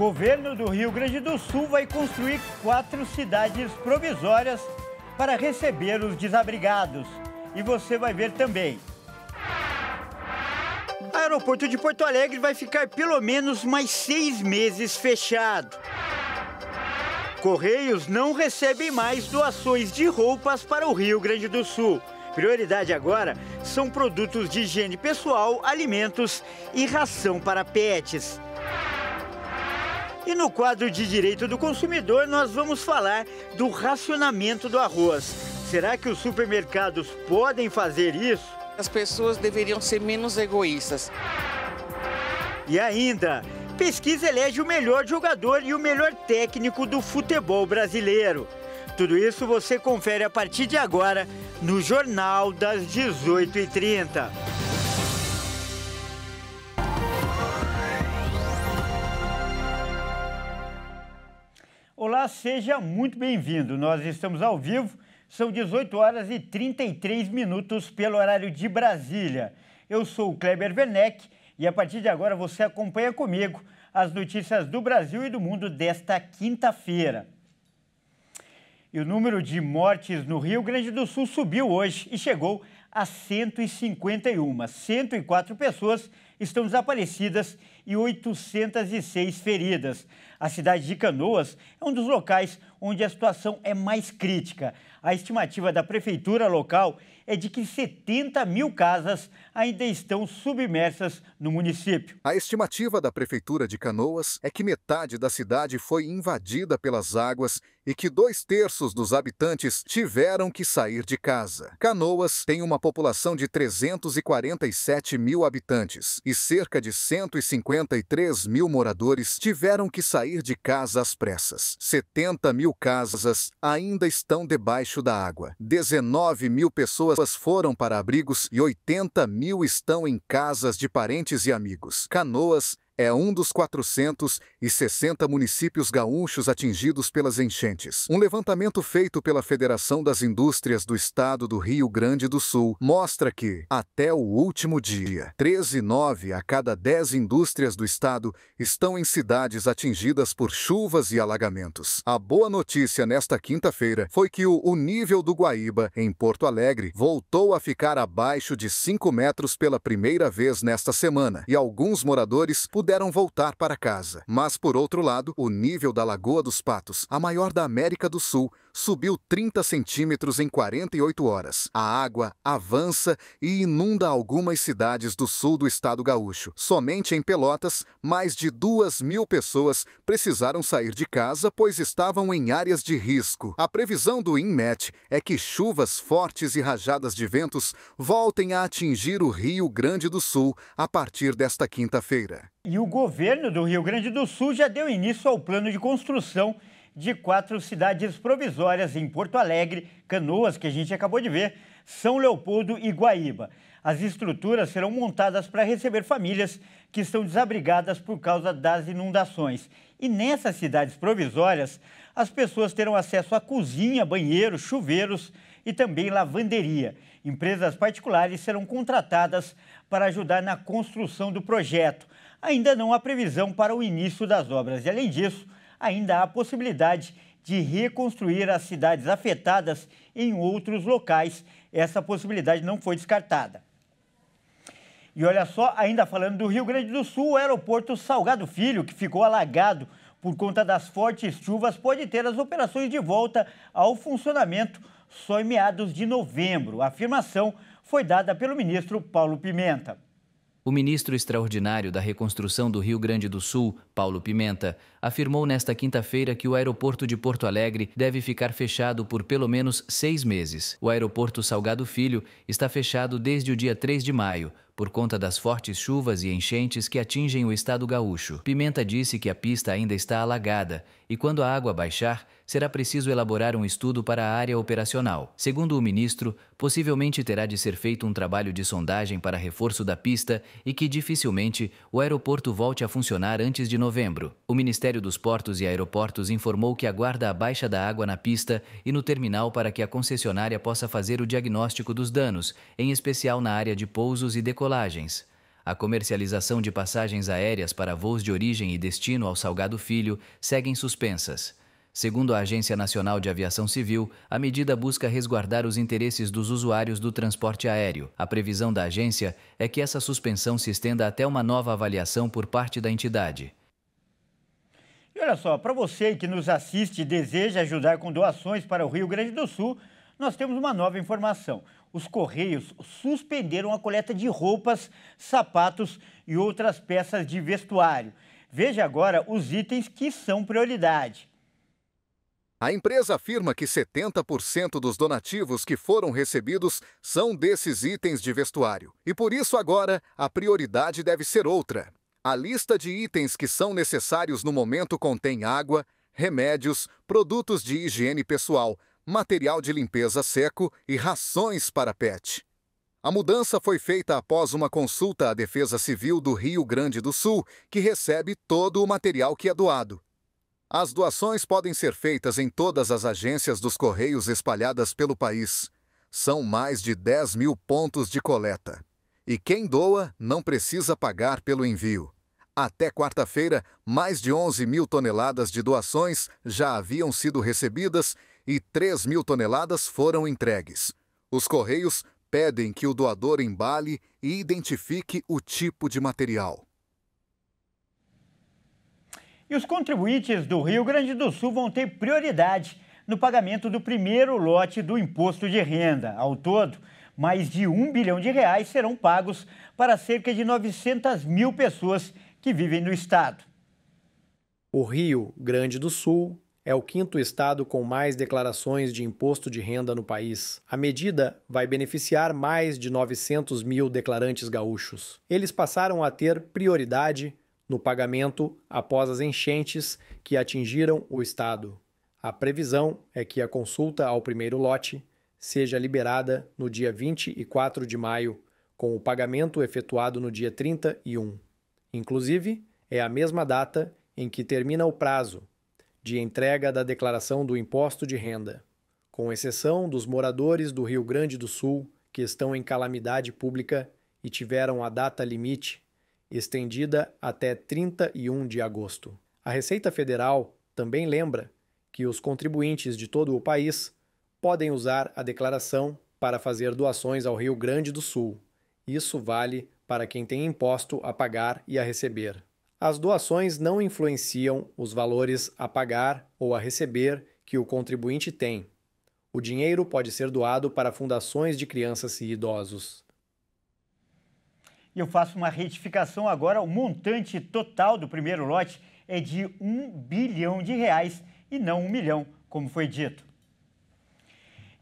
Governo do Rio Grande do Sul vai construir 4 cidades provisórias para receber os desabrigados. E você vai ver também. O aeroporto de Porto Alegre vai ficar pelo menos mais 6 meses fechado. Correios não recebem mais doações de roupas para o Rio Grande do Sul. Prioridade agora são produtos de higiene pessoal, alimentos e ração para pets. E no quadro de Direito do Consumidor, nós vamos falar do racionamento do arroz. Será que os supermercados podem fazer isso? As pessoas deveriam ser menos egoístas. E ainda, pesquisa elege o melhor jogador e o melhor técnico do futebol brasileiro. Tudo isso você confere a partir de agora no Jornal das 18h30. Olá, seja muito bem-vindo. Nós estamos ao vivo, são 18 horas e 33 minutos pelo horário de Brasília. Eu sou o Kleber Werneck e a partir de agora você acompanha comigo as notícias do Brasil e do mundo desta quinta-feira. E o número de mortes no Rio Grande do Sul subiu hoje e chegou a 151. 104 pessoas estão desaparecidas e 806 feridas. A cidade de Canoas é um dos locais onde a situação é mais crítica. A estimativa da prefeitura local é de que 70 mil casas ainda estão submersas no município. A estimativa da prefeitura de Canoas é que metade da cidade foi invadida pelas águas e que 2/3 dos habitantes tiveram que sair de casa. Canoas tem uma população de 347 mil habitantes e cerca de 153 mil moradores tiveram que sair de casa às pressas. 70 mil casas ainda estão debaixo da água. 19 mil pessoas foram para abrigos e 80 mil estão em casas de parentes e amigos. Canoas é um dos 460 municípios gaúchos atingidos pelas enchentes. Um levantamento feito pela Federação das Indústrias do Estado do Rio Grande do Sul mostra que, até o último dia, 13,9 a cada 10 indústrias do estado estão em cidades atingidas por chuvas e alagamentos. A boa notícia nesta quinta-feira foi que o nível do Guaíba, em Porto Alegre, voltou a ficar abaixo de 5 metros pela primeira vez nesta semana, e alguns moradores puderam voltar para casa. Mas, por outro lado, o nível da Lagoa dos Patos, a maior da América do Sul, subiu 30 centímetros em 48 horas. A água avança e inunda algumas cidades do sul do estado gaúcho. Somente em Pelotas, mais de 2.000 pessoas precisaram sair de casa, pois estavam em áreas de risco. A previsão do INMET é que chuvas fortes e rajadas de ventos voltem a atingir o Rio Grande do Sul a partir desta quinta-feira. E o governo do Rio Grande do Sul já deu início ao plano de construção de 4 cidades provisórias em Porto Alegre, Canoas, que a gente acabou de ver, São Leopoldo e Guaíba. As estruturas serão montadas para receber famílias que estão desabrigadas por causa das inundações. E nessas cidades provisórias, as pessoas terão acesso a cozinha, banheiro, chuveiros e também lavanderia. Empresas particulares serão contratadas para ajudar na construção do projeto. Ainda não há previsão para o início das obras. E, além disso, ainda há a possibilidade de reconstruir as cidades afetadas em outros locais. Essa possibilidade não foi descartada. E olha só, ainda falando do Rio Grande do Sul, o aeroporto Salgado Filho, que ficou alagado por conta das fortes chuvas, pode ter as operações de volta ao funcionamento só em meados de novembro. A afirmação foi dada pelo ministro Paulo Pimenta. O ministro extraordinário da Reconstrução do Rio Grande do Sul, Paulo Pimenta, afirmou nesta quinta-feira que o aeroporto de Porto Alegre deve ficar fechado por pelo menos 6 meses. O aeroporto Salgado Filho está fechado desde o dia 3 de maio, por conta das fortes chuvas e enchentes que atingem o estado gaúcho. Pimenta disse que a pista ainda está alagada e, quando a água baixar, será preciso elaborar um estudo para a área operacional. Segundo o ministro, possivelmente terá de ser feito um trabalho de sondagem para reforço da pista e que dificilmente o aeroporto volte a funcionar antes de novembro. O Ministério dos Portos e Aeroportos informou que aguarda a baixa da água na pista e no terminal para que a concessionária possa fazer o diagnóstico dos danos, em especial na área de pousos e decolagens. A comercialização de passagens aéreas para voos de origem e destino ao Salgado Filho seguem suspensas. Segundo a Agência Nacional de Aviação Civil, a medida busca resguardar os interesses dos usuários do transporte aéreo. A previsão da agência é que essa suspensão se estenda até uma nova avaliação por parte da entidade. E olha só, para você que nos assiste e deseja ajudar com doações para o Rio Grande do Sul, nós temos uma nova informação. Os Correios suspenderam a coleta de roupas, sapatos e outras peças de vestuário. Veja agora os itens que são prioridade. A empresa afirma que 70% dos donativos que foram recebidos são desses itens de vestuário. E por isso agora a prioridade deve ser outra. A lista de itens que são necessários no momento contém água, remédios, produtos de higiene pessoal, material de limpeza seco e rações para pet. A mudança foi feita após uma consulta à Defesa Civil do Rio Grande do Sul, que recebe todo o material que é doado. As doações podem ser feitas em todas as agências dos Correios espalhadas pelo país. São mais de 10 mil pontos de coleta. E quem doa não precisa pagar pelo envio. Até quarta-feira, mais de 11 mil toneladas de doações já haviam sido recebidas e 3 mil toneladas foram entregues. Os Correios pedem que o doador embale e identifique o tipo de material. E os contribuintes do Rio Grande do Sul vão ter prioridade no pagamento do primeiro lote do imposto de renda. Ao todo, mais de R$1 bilhão serão pagos para cerca de 900 mil pessoas que vivem no estado. O Rio Grande do Sul é o quinto estado com mais declarações de imposto de renda no país. A medida vai beneficiar mais de 900 mil declarantes gaúchos. Eles passaram a ter prioridade no pagamento após as enchentes que atingiram o estado. A previsão é que a consulta ao primeiro lote seja liberada no dia 24 de maio, com o pagamento efetuado no dia 31. Inclusive, é a mesma data em que termina o prazo de entrega da declaração do imposto de renda, com exceção dos moradores do Rio Grande do Sul que estão em calamidade pública e tiveram a data limite estendida até 31 de agosto. A Receita Federal também lembra que os contribuintes de todo o país podem usar a declaração para fazer doações ao Rio Grande do Sul. Isso vale para quem tem imposto a pagar e a receber. As doações não influenciam os valores a pagar ou a receber que o contribuinte tem. O dinheiro pode ser doado para fundações de crianças e idosos. E eu faço uma retificação agora, o montante total do primeiro lote é de R$1 bilhão e não 1 milhão, como foi dito.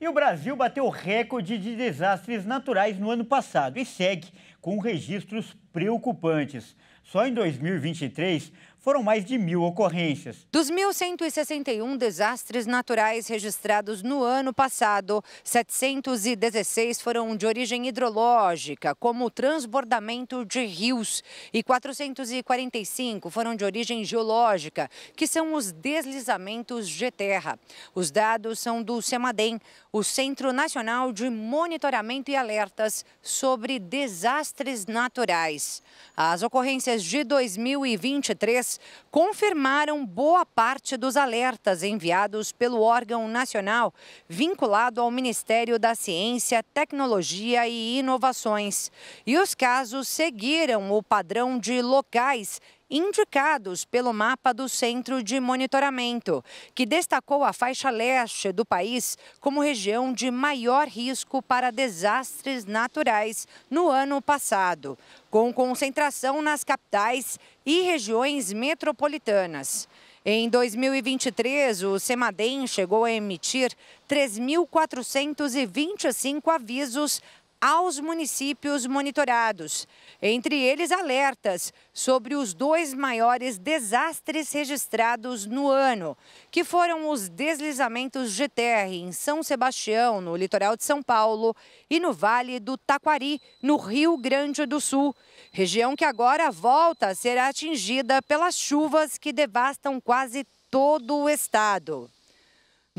E o Brasil bateu recorde de desastres naturais no ano passado e segue com registros preocupantes. Só em 2023 foram mais de 1.000 ocorrências. Dos 1.161 desastres naturais registrados no ano passado, 716 foram de origem hidrológica, como o transbordamento de rios, e 445 foram de origem geológica, que são os deslizamentos de terra. Os dados são do CEMADEM, o Centro Nacional de Monitoramento e Alertas sobre Desastres Naturais. As ocorrências de 2023 confirmaram boa parte dos alertas enviados pelo órgão nacional vinculado ao Ministério da Ciência, Tecnologia e Inovações. E os casos seguiram o padrão de locais indicados pelo mapa do Centro de Monitoramento, que destacou a faixa leste do país como região de maior risco para desastres naturais no ano passado, com concentração nas capitais e regiões metropolitanas. Em 2023, o CEMADEM chegou a emitir 3.425 avisos aos municípios monitorados, entre eles alertas sobre os 2 maiores desastres registrados no ano, que foram os deslizamentos de terra em São Sebastião, no litoral de São Paulo, e no Vale do Taquari, no Rio Grande do Sul, região que agora volta a ser atingida pelas chuvas que devastam quase todo o estado.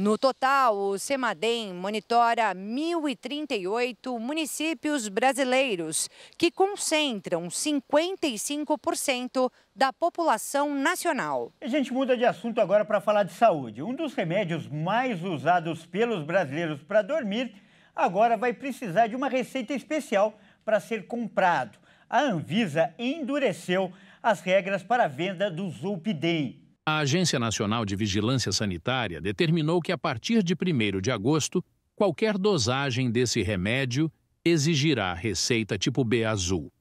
No total, o CEMADEM monitora 1.038 municípios brasileiros, que concentram 55% da população nacional. A gente muda de assunto agora para falar de saúde. Um dos remédios mais usados pelos brasileiros para dormir agora vai precisar de uma receita especial para ser comprado. A Anvisa endureceu as regras para a venda do Zolpidem. A Agência Nacional de Vigilância Sanitária determinou que, a partir de 1º de agosto, qualquer dosagem desse remédio exigirá receita tipo B azul.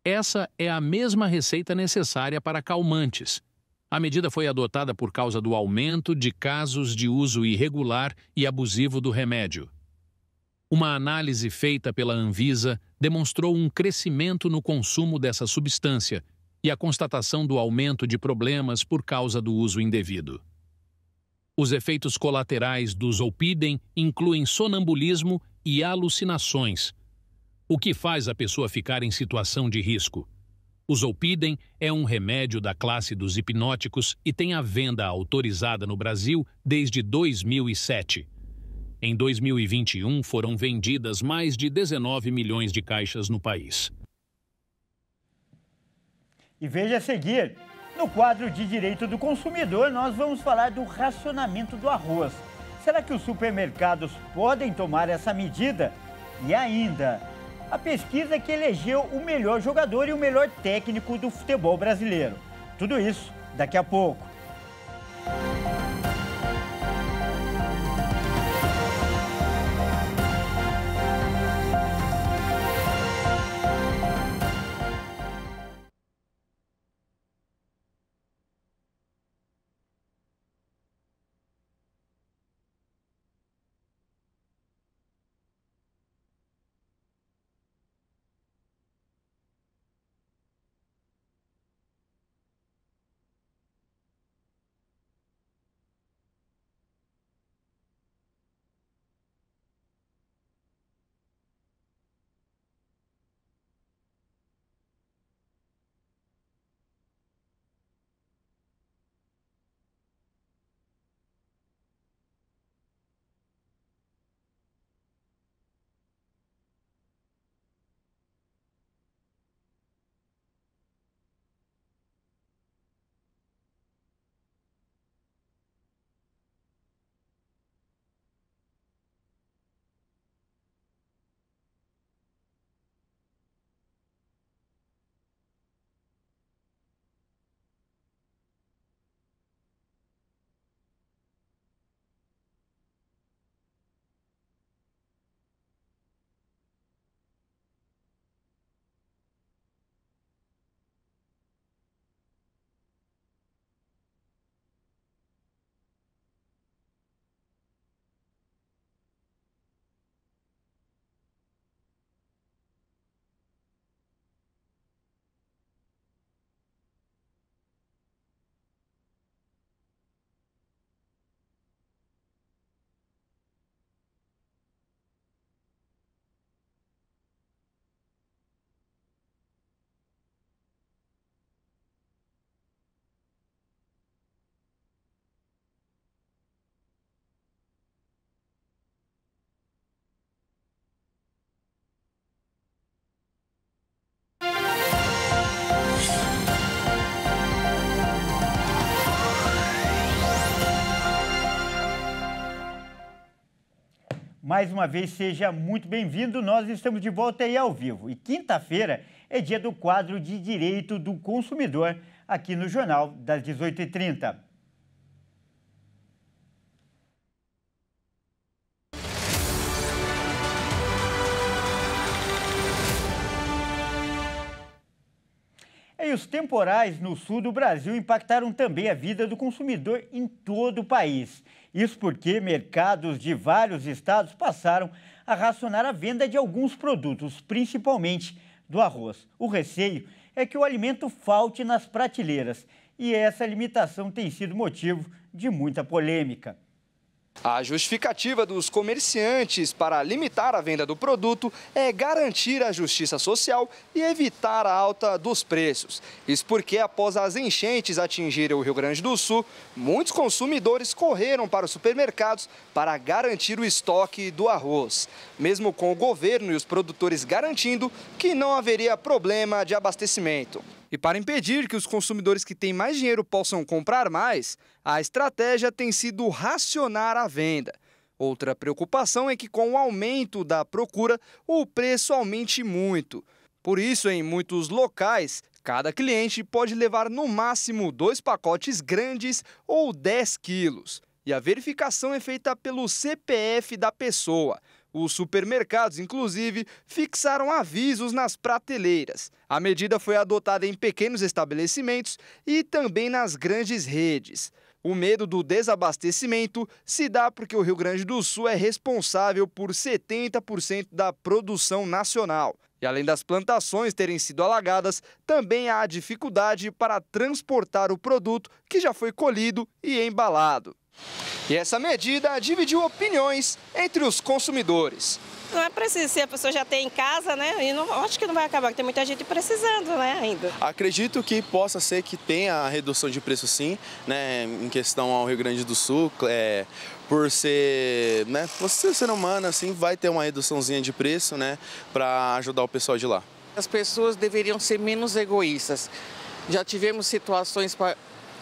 Essa é a mesma receita necessária para calmantes. A medida foi adotada por causa do aumento de casos de uso irregular e abusivo do remédio. Uma análise feita pela Anvisa demonstrou um crescimento no consumo dessa substância e a constatação do aumento de problemas por causa do uso indevido. Os efeitos colaterais do Zolpidem incluem sonambulismo e alucinações, o que faz a pessoa ficar em situação de risco. O Zolpidem é um remédio da classe dos hipnóticos e tem a venda autorizada no Brasil desde 2007. Em 2021, foram vendidas mais de 19 milhões de caixas no país. E veja a seguir, no quadro de Direito do Consumidor, nós vamos falar do racionamento do arroz. Será que os supermercados podem tomar essa medida? E ainda, a pesquisa que elegeu o melhor jogador e o melhor técnico do futebol brasileiro. Tudo isso daqui a pouco. Mais uma vez, seja muito bem-vindo. Nós estamos de volta aí ao vivo. E quinta-feira é dia do quadro de Direito do Consumidor, aqui no Jornal das 18h30. E os temporais no sul do Brasil impactaram também a vida do consumidor em todo o país. Isso porque mercados de vários estados passaram a racionar a venda de alguns produtos, principalmente do arroz. O receio é que o alimento falte nas prateleiras e essa limitação tem sido motivo de muita polêmica. A justificativa dos comerciantes para limitar a venda do produto é garantir a justiça social e evitar a alta dos preços. Isso porque, após as enchentes atingirem o Rio Grande do Sul, muitos consumidores correram para os supermercados para garantir o estoque do arroz. Mesmo com o governo e os produtores garantindo que não haveria problema de abastecimento. E para impedir que os consumidores que têm mais dinheiro possam comprar mais, a estratégia tem sido racionar a venda. Outra preocupação é que, com o aumento da procura, o preço aumente muito. Por isso, em muitos locais, cada cliente pode levar no máximo 2 pacotes grandes ou 10 quilos. E a verificação é feita pelo CPF da pessoa. Os supermercados, inclusive, fixaram avisos nas prateleiras. A medida foi adotada em pequenos estabelecimentos e também nas grandes redes. O medo do desabastecimento se dá porque o Rio Grande do Sul é responsável por 70% da produção nacional. E além das plantações terem sido alagadas, também há dificuldade para transportar o produto que já foi colhido e embalado. E essa medida dividiu opiniões entre os consumidores. Não é preciso, se a pessoa já tem em casa, né? E não, acho que não vai acabar, porque tem muita gente precisando, né, ainda. Acredito que possa ser que tenha a redução de preço sim, né, em questão ao Rio Grande do Sul, por ser, né, você ser humano, assim, vai ter uma reduçãozinha de preço, né, para ajudar o pessoal de lá. As pessoas deveriam ser menos egoístas. Já tivemos situações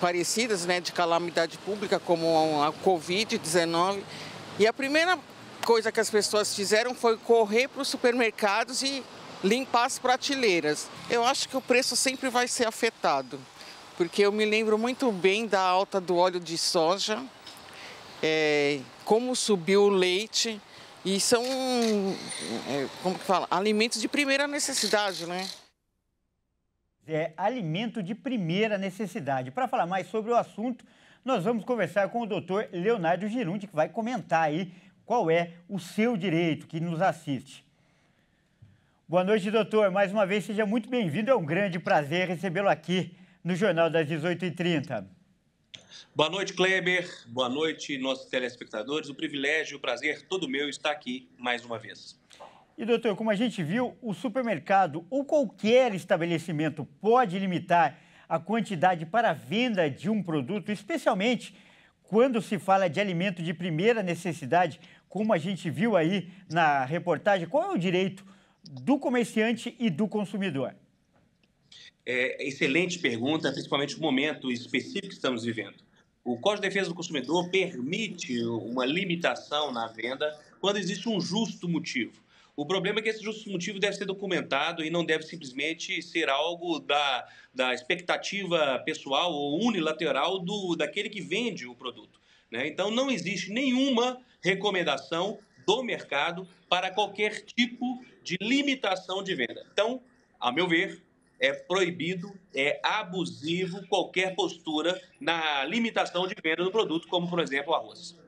parecidas, né, de calamidade pública, como a Covid-19, e a primeira coisa que as pessoas fizeram foi correr para os supermercados e limpar as prateleiras. Eu acho que o preço sempre vai ser afetado, porque eu me lembro muito bem da alta do óleo de soja, como subiu o leite, e são, como que fala, alimentos de primeira necessidade, né? Alimento de primeira necessidade. Para falar mais sobre o assunto, nós vamos conversar com o doutor Leonardo Girundi, que vai comentar aí qual é o seu direito, que nos assiste. Boa noite, doutor. Mais uma vez, seja muito bem-vindo. É um grande prazer recebê-lo aqui no Jornal das 18h30. Boa noite, Kleber. Boa noite, nossos telespectadores. O privilégio e o prazer todo meu estar aqui mais uma vez. E, doutor, como a gente viu, o supermercado ou qualquer estabelecimento pode limitar a quantidade para a venda de um produto, especialmente quando se fala de alimento de primeira necessidade, como a gente viu aí na reportagem. Qual é o direito do comerciante e do consumidor? Excelente pergunta, principalmente no momento específico que estamos vivendo. O Código de Defesa do Consumidor permite uma limitação na venda quando existe um justo motivo. O problema é que esse justo motivo deve ser documentado e não deve simplesmente ser algo da expectativa pessoal ou unilateral daquele que vende o produto, né? Então, não existe nenhuma recomendação do mercado para qualquer tipo de limitação de venda. Então, a meu ver, é proibido, é abusivo qualquer postura na limitação de venda do produto, como, por exemplo, o arroz.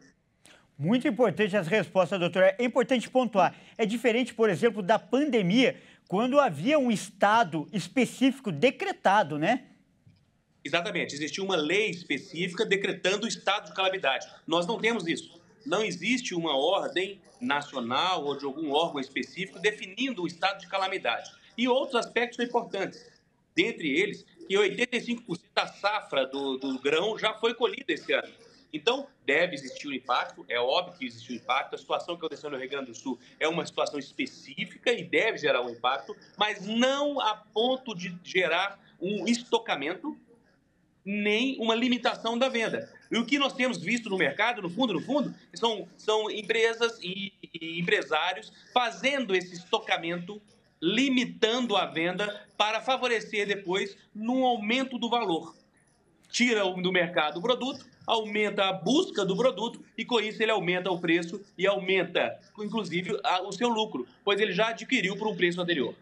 Muito importante as respostas, doutora. É importante pontuar. É diferente, por exemplo, da pandemia, quando havia um estado específico decretado, né? Exatamente. Existia uma lei específica decretando o estado de calamidade. Nós não temos isso. Não existe uma ordem nacional ou de algum órgão específico definindo o estado de calamidade. E outros aspectos são importantes. Dentre eles, que 85% da safra do grão já foi colhida esse ano. Então, deve existir um impacto, é óbvio que existe um impacto. A situação que aconteceu no Rio Grande do Sul é uma situação específica e deve gerar um impacto, mas não a ponto de gerar um estocamento nem uma limitação da venda. E o que nós temos visto no mercado, no fundo, são empresas e empresários fazendo esse estocamento, limitando a venda para favorecer depois num aumento do valor. Tira do mercado o produto, aumenta a busca do produto e, com isso, ele aumenta o preço e aumenta, inclusive, o seu lucro, pois ele já adquiriu por um preço anterior.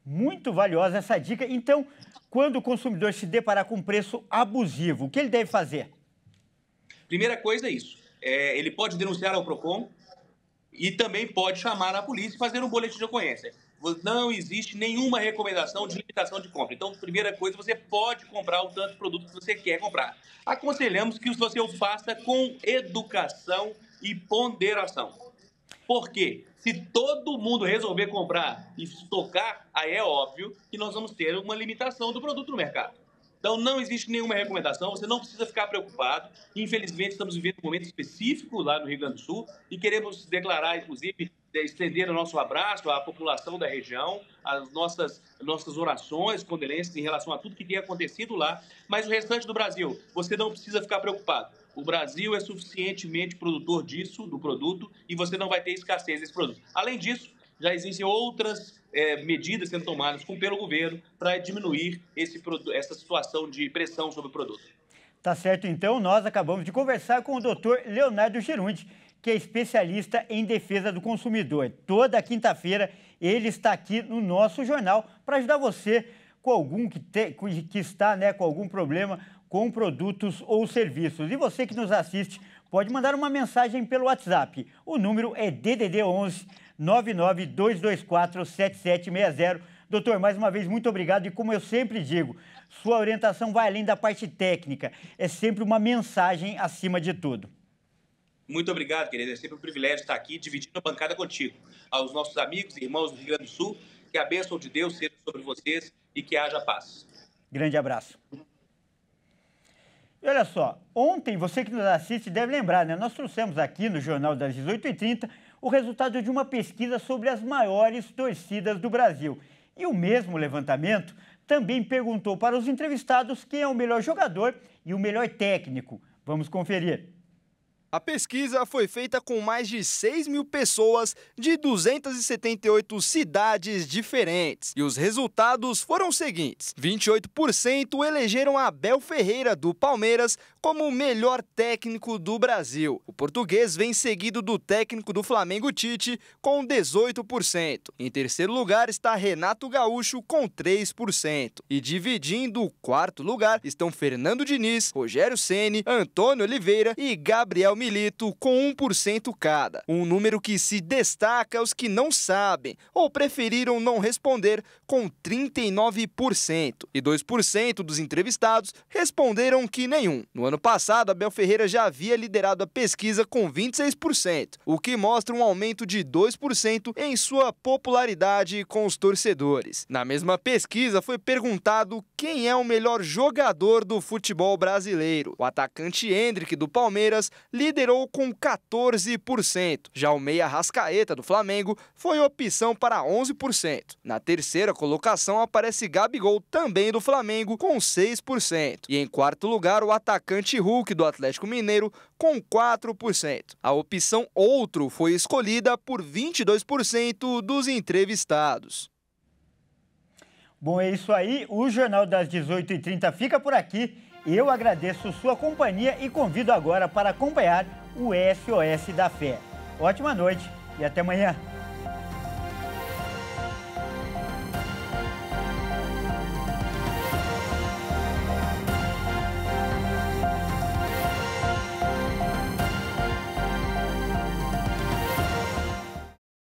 Muito valiosa essa dica. Então, quando o consumidor se deparar com um preço abusivo, o que ele deve fazer? Primeira coisa é isso. Ele pode denunciar ao PROCON e também pode chamar a polícia e fazer um boletim de ocorrência. Não existe nenhuma recomendação de limitação de compra. Então, primeira coisa, você pode comprar o tanto de produto que você quer comprar. Aconselhamos que você o faça com educação, e ponderação. Por quê? Se todo mundo resolver comprar e estocar, aí é óbvio que nós vamos ter uma limitação do produto no mercado. Então, não existe nenhuma recomendação, você não precisa ficar preocupado. Infelizmente, estamos vivendo um momento específico lá no Rio Grande do Sul e queremos declarar, inclusive, estender o nosso abraço à população da região, as nossas orações, condolências em relação a tudo que tem acontecido lá. Mas o restante do Brasil, você não precisa ficar preocupado. O Brasil é suficientemente produtor do produto, e você não vai ter escassez desse produto. Além disso, já existem outras medidas sendo tomadas pelo governo para diminuir essa situação de pressão sobre o produto. Tá certo, então. Nós acabamos de conversar com o doutor Leonardo Gerundi, que é especialista em defesa do consumidor. Toda quinta-feira ele está aqui no nosso jornal para ajudar você com algum que está com algum problema com produtos ou serviços. E você que nos assiste pode mandar uma mensagem pelo WhatsApp. O número é DDD 11 99224 7760. Doutor, mais uma vez, muito obrigado. E como eu sempre digo, sua orientação vai além da parte técnica. É sempre uma mensagem acima de tudo. Muito obrigado, querido. É sempre um privilégio estar aqui dividindo a bancada contigo. Aos nossos amigos e irmãos do Rio Grande do Sul, que a bênção de Deus seja sobre vocês e que haja paz. Grande abraço. E olha só, ontem, você que nos assiste deve lembrar, nós trouxemos aqui no Jornal das 18h30 o resultado de uma pesquisa sobre as maiores torcidas do Brasil. E o mesmo levantamento também perguntou para os entrevistados quem é o melhor jogador e o melhor técnico. Vamos conferir. A pesquisa foi feita com mais de 6 mil pessoas de 278 cidades diferentes. E os resultados foram os seguintes: 28% elegeram Abel Ferreira, do Palmeiras, como o melhor técnico do Brasil. O português vem seguido do técnico do Flamengo, Tite, com 18%. Em terceiro lugar está Renato Gaúcho, com 3%. E dividindo o quarto lugar estão Fernando Diniz, Rogério Ceni, Antônio Oliveira e Gabriel Milito, com 1% cada. Um número que se destaca aos que não sabem ou preferiram não responder, com 39%. E 2% dos entrevistados responderam que nenhum. No ano passado, Abel Ferreira já havia liderado a pesquisa com 26%, o que mostra um aumento de 2% em sua popularidade com os torcedores. Na mesma pesquisa, foi perguntado quem é o melhor jogador do futebol brasileiro. O atacante Endrick, do Palmeiras, liderou com 14%. Já o meia Arrascaeta, do Flamengo, foi opção para 11%. Na terceira colocação aparece Gabigol, também do Flamengo, com 6%. E em quarto lugar, o atacante Hulk, do Atlético Mineiro, com 4%. A opção outro foi escolhida por 22% dos entrevistados. Bom, é isso aí. O Jornal das 18h30 fica por aqui. Eu agradeço sua companhia e convido agora para acompanhar o SOS da Fé. Ótima noite e até amanhã.